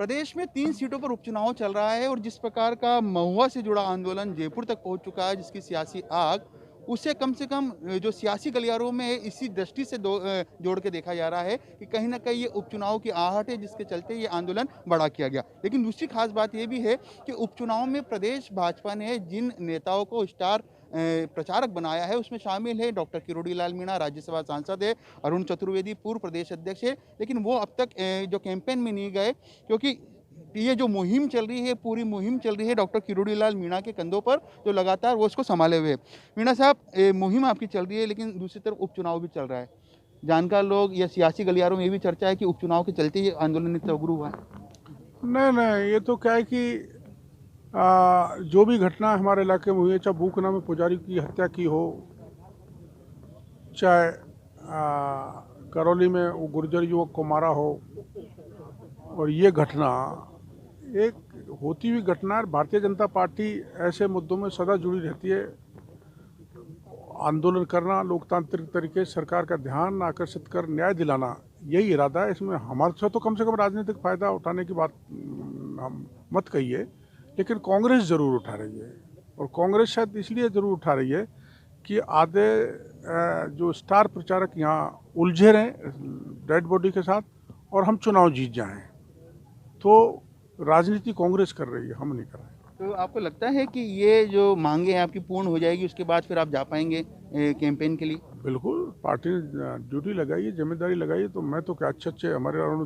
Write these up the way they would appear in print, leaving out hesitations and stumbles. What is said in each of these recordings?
प्रदेश में 3 सीटों पर उपचुनाव चल रहा है और जिस प्रकार का महुआ से जुड़ा आंदोलन जयपुर तक पहुंच चुका है, जिसकी सियासी आग उसे कम से कम जो सियासी गलियारों में है, इसी दृष्टि से जोड़ के देखा जा रहा है कि कहीं ना कहीं ये उपचुनाव की आहट है, जिसके चलते ये आंदोलन बड़ा किया गया। लेकिन दूसरी खास बात ये भी है कि उपचुनाव में प्रदेश भाजपा ने जिन नेताओं को स्टार प्रचारक बनाया है, उसमें शामिल है डॉक्टर किरोड़ी लाल मीणा, राज्यसभा सांसद है, अरुण चतुर्वेदी पूर्व प्रदेश अध्यक्ष है, लेकिन वो अब तक जो कैंपेन में नहीं गए, क्योंकि ये जो मुहिम चल रही है, पूरी मुहिम चल रही है डॉक्टर किरोड़ी लाल मीणा के कंधों पर, जो लगातार वो इसको संभाले हुए हैं। मीणा साहब, मुहिम आपकी चल रही है, लेकिन दूसरी तरफ उपचुनाव भी चल रहा है। जानकार लोग या सियासी गलियारों में ये भी चर्चा है कि उपचुनाव के चलते ये आंदोलन इतना उग्र हुआ है। नहीं नहीं, ये तो क्या है कि जो भी घटना हमारे इलाके में हुई है, चाहे बूकना में पुजारी की हत्या की हो, चाहे करौली में वो गुर्जर युवक को मारा हो, और ये घटना एक होती हुई घटना है। भारतीय जनता पार्टी ऐसे मुद्दों में सदा जुड़ी रहती है। आंदोलन करना, लोकतांत्रिक तरीके से सरकार का ध्यान आकर्षित कर न्याय दिलाना, यही इरादा है। इसमें हमारे से तो कम राजनीतिक फायदा उठाने की बात हम मत कहिए, लेकिन कांग्रेस जरूर उठा रही है। और कांग्रेस शायद इसलिए जरूर उठा रही है कि आधे जो स्टार प्रचारक यहाँ उलझे रहे डेड बॉडी के साथ, और हम चुनाव जीत जाएं। तो राजनीति कांग्रेस कर रही है, हम नहीं कर रहे। तो आपको लगता है कि ये जो मांगे हैं आपकी पूर्ण हो जाएगी, उसके बाद फिर आप जा पाएंगे कैंपेन के लिए? बिल्कुल, पार्टी ने ड्यूटी लगाई है, जिम्मेदारी लगाई है। तो मैं तो क्या, अच्छे हमारे अरुण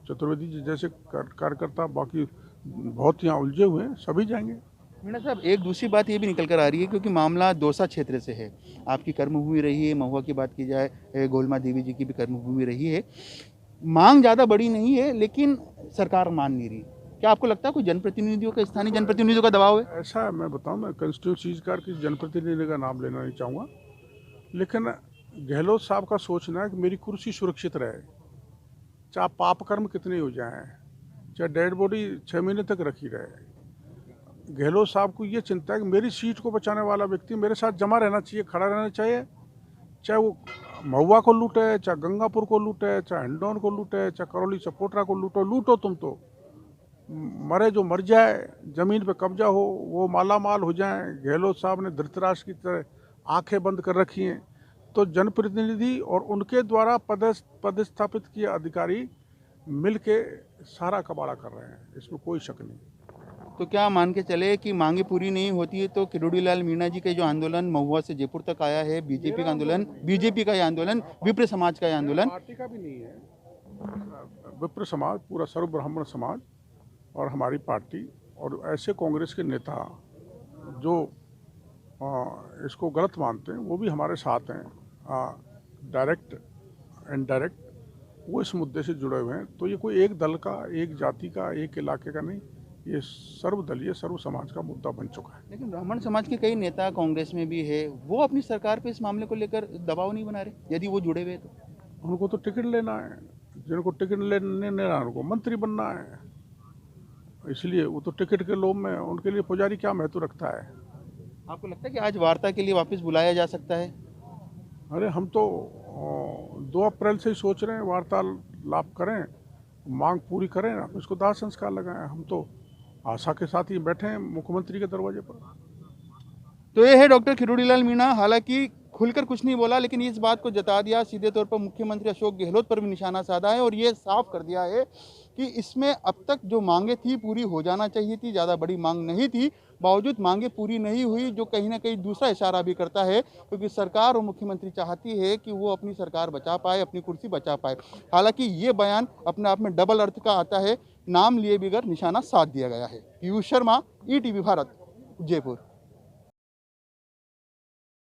चतुर्वेदी जी जैसे कार्यकर्ता बाकी बहुत यहाँ उलझे हुए हैं, सभी जाएंगे। मीणा साहब, एक दूसरी बात ये भी निकल कर आ रही है, क्योंकि मामला दौसा क्षेत्र से है, आपकी कर्मभूमि रही है। महुआ की बात की जाए, गोलमा देवी जी की भी कर्मभूमि रही है। मांग ज़्यादा बड़ी नहीं है, लेकिन सरकार मान नहीं रही। क्या आपको लगता है कोई जनप्रतिनिधियों का, स्थानीय जनप्रतिनिधियों का दबाव है? ऐसा मैं बताऊं, मैं कंस्टिट्यूंसी कार की जनप्रतिनिधि का नाम लेना नहीं चाहूँगा, लेकिन गहलोत साहब का सोचना है कि मेरी कुर्सी सुरक्षित रहे, चाहे पाप कर्म कितने हो जाएं, चाहे डेड बॉडी 6 महीने तक रखी रहे। गहलोत साहब को ये चिंता है कि मेरी सीट को बचाने वाला व्यक्ति मेरे साथ जमा रहना चाहिए, खड़ा रहना चाहिए। चाहे वो महुआ को लूटे, चाहे गंगापुर को लूटे, चाहे हिंडौन को लूटे, चाहे करौली सपोटरा को लूटो तुम तो मरे जो मर जाए, जमीन पे कब्जा हो, वो माला माल हो जाए। गहलोत साहब ने धृतराष्ट्र की तरह आंखें बंद कर रखी हैं। तो जनप्रतिनिधि और उनके द्वारा पदस्थापित किए अधिकारी मिलके सारा कबाड़ा कर रहे हैं, इसमें कोई शक नहीं। तो क्या मान के चले कि मांगे पूरी नहीं होती है तो किरोड़ी लाल मीणा जी के जो आंदोलन महुआ से जयपुर तक आया है, बीजेपी का आंदोलन, बीजेपी का ये आंदोलन, विप्र समाज का ये आंदोलन, पार्टी का भी नहीं है, विप्र समाज, पूरा सर्व ब्राह्मण समाज और हमारी पार्टी और ऐसे कांग्रेस के नेता जो इसको गलत मानते हैं, वो भी हमारे साथ हैं, डायरेक्ट इनडायरेक्ट, वो इस मुद्दे से जुड़े हुए हैं। तो ये कोई एक दल का, एक जाति का, एक इलाके का नहीं, ये सर्वदलीय सर्व समाज का मुद्दा बन चुका है। लेकिन ब्राह्मण समाज के कई नेता कांग्रेस में भी है, वो अपनी सरकार पे इस मामले को लेकर दबाव नहीं बना रहे, यदि वो जुड़े हुए तो? उनको तो टिकट लेना है, जिनको टिकट लेना उनको मंत्री बनना है, इसलिए वो तो टिकट के लोभ में, उनके लिए पुजारी क्या महत्व रखता है। आपको लगता है कि आज वार्ता के लिए वापस बुलाया जा सकता है? अरे हम तो 2 अप्रैल से ही सोच रहे हैं वार्तालाप करें, मांग पूरी करें, आप इसको दाह संस्कार लगाएं। हम तो आशा के साथ ही बैठे हैं मुख्यमंत्री के दरवाजे पर। तो ये है डॉक्टर किरोड़ी लाल मीणा, हालांकि खुलकर कुछ नहीं बोला, लेकिन इस बात को जता दिया, सीधे तौर पर मुख्यमंत्री अशोक गहलोत पर भी निशाना साधा है और ये साफ कर दिया है कि इसमें अब तक जो मांगे थी पूरी हो जाना चाहिए थी, ज़्यादा बड़ी मांग नहीं थी, बावजूद मांगे पूरी नहीं हुई, जो कहीं ना कहीं दूसरा इशारा भी करता है, क्योंकि सरकार और मुख्यमंत्री चाहती है कि वो अपनी सरकार बचा पाए, अपनी कुर्सी बचा पाए। हालांकि ये बयान अपने आप में डबल अर्थ का आता है, नाम लिए बगैर निशाना साध दिया गया है। पीयूष शर्मा, ईटीवी भारत, जयपुर।